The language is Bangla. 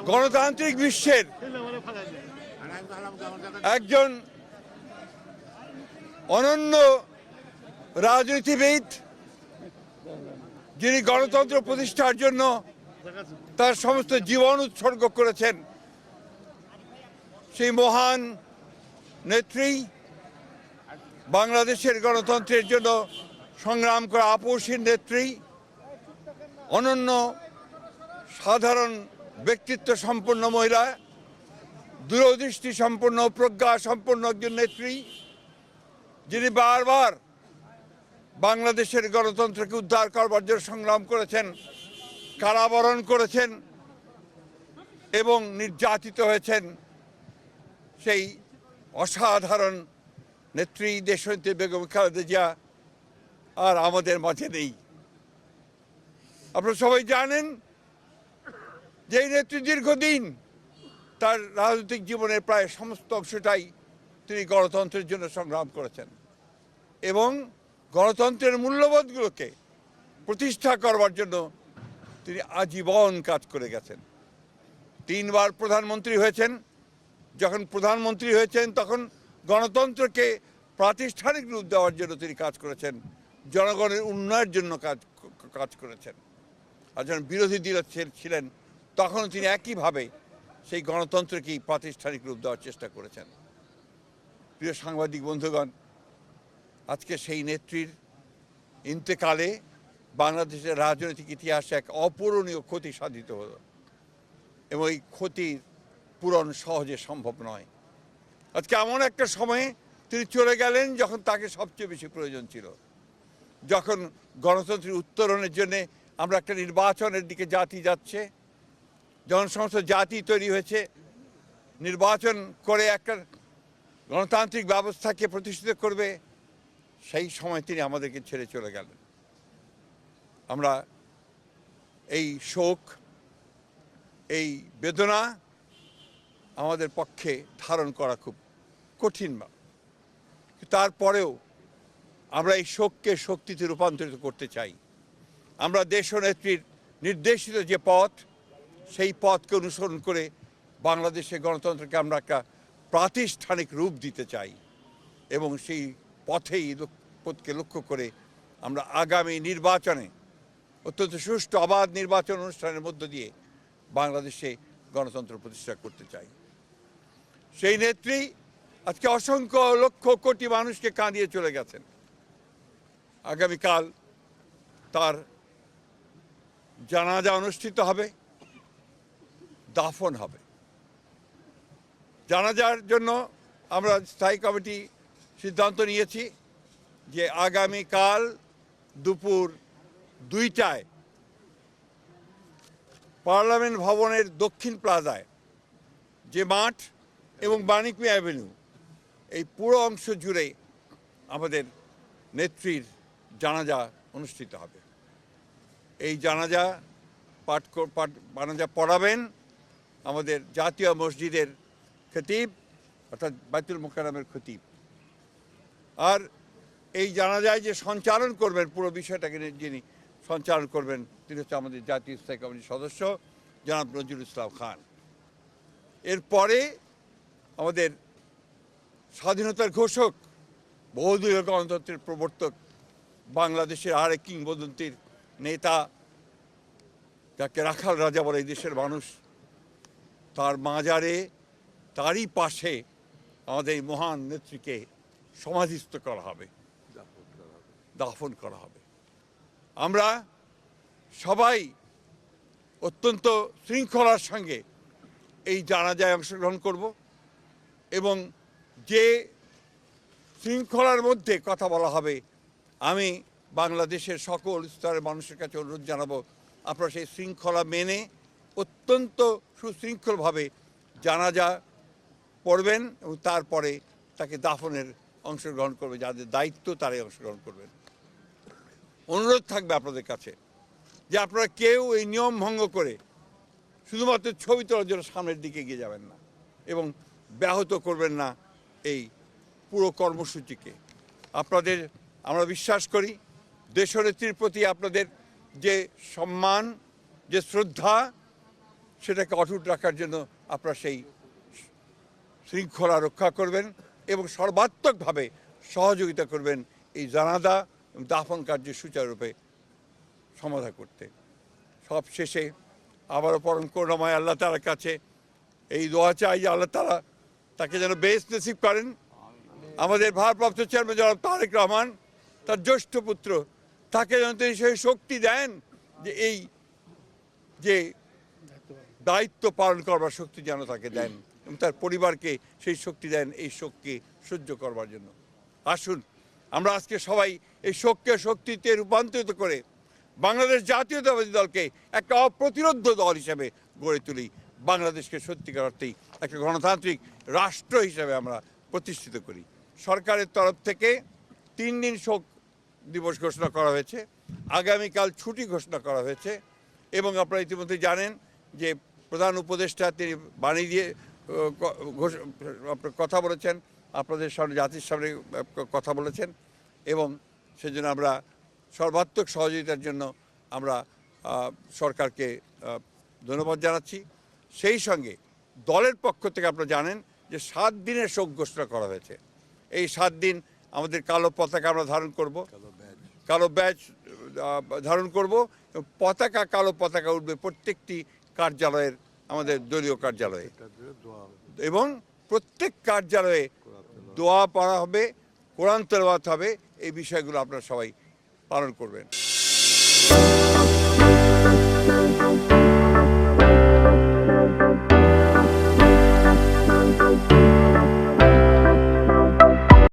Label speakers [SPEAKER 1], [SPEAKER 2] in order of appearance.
[SPEAKER 1] গণতান্ত্রিক বিশ্বের একজন অনন্য রাজনীতিবিদ, যিনি গণতন্ত্র প্রতিষ্ঠার জন্য তার সমস্ত জীবন উৎসর্গ করেছেন, সেই মহান নেত্রী, বাংলাদেশের গণতন্ত্রের জন্য সংগ্রাম করা আপসীর নেত্রী, অনন্য সাধারণ ব্যক্তিত্ব সম্পন্ন মহিলা, দূরদৃষ্টি সম্পন্ন, প্রজ্ঞা সম্পন্ন একজন নেত্রী, যিনি বারবার বাংলাদেশের গণতন্ত্রকে উদ্ধার করবার জন্য সংগ্রাম করেছেন, কারাবরণ করেছেন এবং নির্যাতিত হয়েছেন। সেই অসাধারণ নেত্রী দেশনেত্রী বেগম খালেদা জিয়া আর আমাদের মাঝে নেই। আপনারা সবাই জানেন যে এই নেত্রী দীর্ঘদিন তার রাজনৈতিক জীবনের প্রায় সমস্ত অংশটাই তিনি গণতন্ত্রের জন্য সংগ্রাম করেছেন এবং গণতন্ত্রের মূল্যবোধগুলোকে প্রতিষ্ঠা করবার জন্য তিনি আজীবন কাজ করে গেছেন। 3 বার প্রধানমন্ত্রী হয়েছেন। যখন প্রধানমন্ত্রী হয়েছেন তখন গণতন্ত্রকে প্রাতিষ্ঠানিক রূপ দেওয়ার জন্য তিনি কাজ করেছেন, জনগণের উন্নয়নের জন্য কাজ করেছেন। আর যখন বিরোধী দল ছিলেন তখন তিনি একইভাবে সেই গণতন্ত্রকেই প্রাতিষ্ঠানিক রূপ দেওয়ার চেষ্টা করেছেন। প্রিয় সাংবাদিক বন্ধুগণ, আজকে সেই নেত্রীর ইন্তেকালে বাংলাদেশের রাজনৈতিক ইতিহাসে এক অপূরণীয় ক্ষতি সাধিত হলো এবং এই ক্ষতির পূরণ সহজে সম্ভব নয়। আজকে এমন একটা সময়ে তিনি চলে গেলেন যখন তাকে সবচেয়ে বেশি প্রয়োজন ছিল, যখন গণতন্ত্রের উত্তরণের জন্যে আমরা একটা নির্বাচনের দিকে জাতি যাচ্ছে, যখন সমস্ত জাতি তৈরি হয়েছে, নির্বাচন করে একটা গণতান্ত্রিক ব্যবস্থাকে প্রতিষ্ঠিত করবে, সেই সময় তিনি আমাদেরকে ছেড়ে চলে গেলেন। আমরা এই শোক, এই বেদনা আমাদের পক্ষে ধারণ করা খুব কঠিন। তারপরেও আমরা এই শোককে শক্তিতে রূপান্তরিত করতে চাই। আমরা দেশনেত্রীর নির্দেশিত যে পথ, সেই পথকে অনুসরণ করে বাংলাদেশের গণতন্ত্রকে আমরা একটা প্রাতিষ্ঠানিক রূপ দিতে চাই এবং সেই পথকে লক্ষ্য করে আমরা আগামী নির্বাচনে অত্যন্ত সুষ্ঠু অবাধ নির্বাচন অনুষ্ঠানের মধ্য দিয়ে বাংলাদেশে গণতন্ত্র প্রতিষ্ঠা করতে চাই। সেই নেত্রী আজকে অসংখ্য লক্ষ কোটি মানুষকে কাঁদিয়ে চলে গেছেন। আগামীকাল তার জানাজা অনুষ্ঠিত হবে, দাফন হবে। জানাজার জন্য আমরা স্থায়ী কমিটি সিদ্ধান্ত নিয়েছি যে আগামীকাল দুপুর 2টায় পার্লামেন্ট ভবনের দক্ষিণ প্লাজায় যে মাঠ এবং বাণিজ্য অ্যাভিনিউ, এই পুরো অংশ জুড়ে আমাদের নেত্রীর জানাজা অনুষ্ঠিত হবে। এই জানাজা পড়াবেন আমাদের জাতীয় মসজিদের খতিব, অর্থাৎ বাইতুল মোকাররমের খতিব। আর এই জানাজায় যে সঞ্চালন করবেন, পুরো বিষয়টাকে যিনি সঞ্চালন করবেন, তিনি হচ্ছে আমাদের জাতীয় স্থায়ী কমিটির সদস্য জনাব নজরুল ইসলাম খান। এরপরে আমাদের স্বাধীনতার ঘোষক, বহুদলীয় গণতন্ত্রের প্রবর্তক, বাংলাদেশের আরেক কিংবদন্তির নেতা, যাকে রাখাল রাজা বলে এই দেশের মানুষ, তার মাজারে, তারই পাশে আমাদের এই মহান নেত্রীকে সমাধিস্থ করা হবে, দাফন করা হবে। আমরা সবাই অত্যন্ত শৃঙ্খলার সঙ্গে এই জানাজায় অংশগ্রহণ করব এবং যে শৃঙ্খলার মধ্যে কথা বলা হবে, আমি বাংলাদেশের সকল স্তরের মানুষের কাছে অনুরোধ জানাবো, আপনারা সেই শৃঙ্খলা মেনে অত্যন্ত সুশৃঙ্খলভাবে জানাজা পড়বেন এবং তারপরে তাকে দাফনের অংশগ্রহণ করবে, যাদের দায়িত্ব তারাই অংশগ্রহণ করবেন। অনুরোধ থাকবে আপনাদের কাছে যে আপনারা কেউ এই নিয়ম ভঙ্গ করে শুধুমাত্র ছবি তোলার জন্য সামনের দিকে এগিয়ে যাবেন না এবং ব্যাহত করবেন না এই পুরো কর্মসূচিকে। আপনাদের আমরা বিশ্বাস করি দেশনেত্রীর প্রতি আপনাদের যে সম্মান, যে শ্রদ্ধা, সেটাকে অটুট রাখার জন্য আপনারা সেই শৃঙ্খলা রক্ষা করবেন এবং সর্বাত্মকভাবে সহযোগিতা করবেন এই জানাজা এবং দাফন কার্য সুচারুরূপে সমাধা করতে। সব শেষে আবারও পরম করুণাময় আল্লাহ তাআলার কাছে এই দোয়া চাই যে আল্লাহ তাআলা তাকে যেন বেহেশত নসিব করেন। আমাদের ভারপ্রাপ্ত চেয়ারম্যান জনাব তারেক রহমান তার জ্যেষ্ঠ পুত্র, তাকে যেন তিনি সেই শক্তি দেন যে এই যে দায়িত্ব পালন করবার শক্তি যেন তাকে দেন এবং তার পরিবারকে সেই শক্তি দেন এই শোককে সহ্য করবার জন্য। আসুন আমরা আজকে সবাই এই শোককে শক্তিতে রূপান্তরিত করে বাংলাদেশ জাতীয়তাবাদী দলকে একটা অপ্রতিরোধ দল হিসেবে গড়ে তুলি, বাংলাদেশকে সত্যিকার অর্থেই একটা গণতান্ত্রিক রাষ্ট্র হিসেবে আমরা প্রতিষ্ঠিত করি। সরকারের তরফ থেকে 3 দিন শোক দিবস ঘোষণা করা হয়েছে, আগামীকাল ছুটি ঘোষণা করা হয়েছে এবং আপনারা ইতিমধ্যে জানেন যে প্রধান উপদেষ্টা তিনি বাণী দিয়ে কথা বলেছেন, আপনাদের সামনে জাতির সামনে কথা বলেছেন এবং সেজন্য আমরা সর্বাত্মক সহযোগিতার জন্য আমরা সরকারকে ধন্যবাদ জানাচ্ছি। সেই সঙ্গে দলের পক্ষ থেকে আপনারা জানেন যে 7 দিনের শোক ঘোষণা করা হয়েছে। এই 7 দিন আমাদের কালো পতাকা আমরা ধারণ করব, কালো ব্যাজ ধারণ করব, কালো পতাকা উঠবে প্রত্যেকটি কার্যালয়ের, আমাদের দলীয় কার্যালয়ে এবং প্রত্যেক কার্যালয়ে দোয়া পড়া হবে, কোরআন তেলাওয়াত হবে। এই বিষয়গুলো আপনারা সবাই পালন করবেন।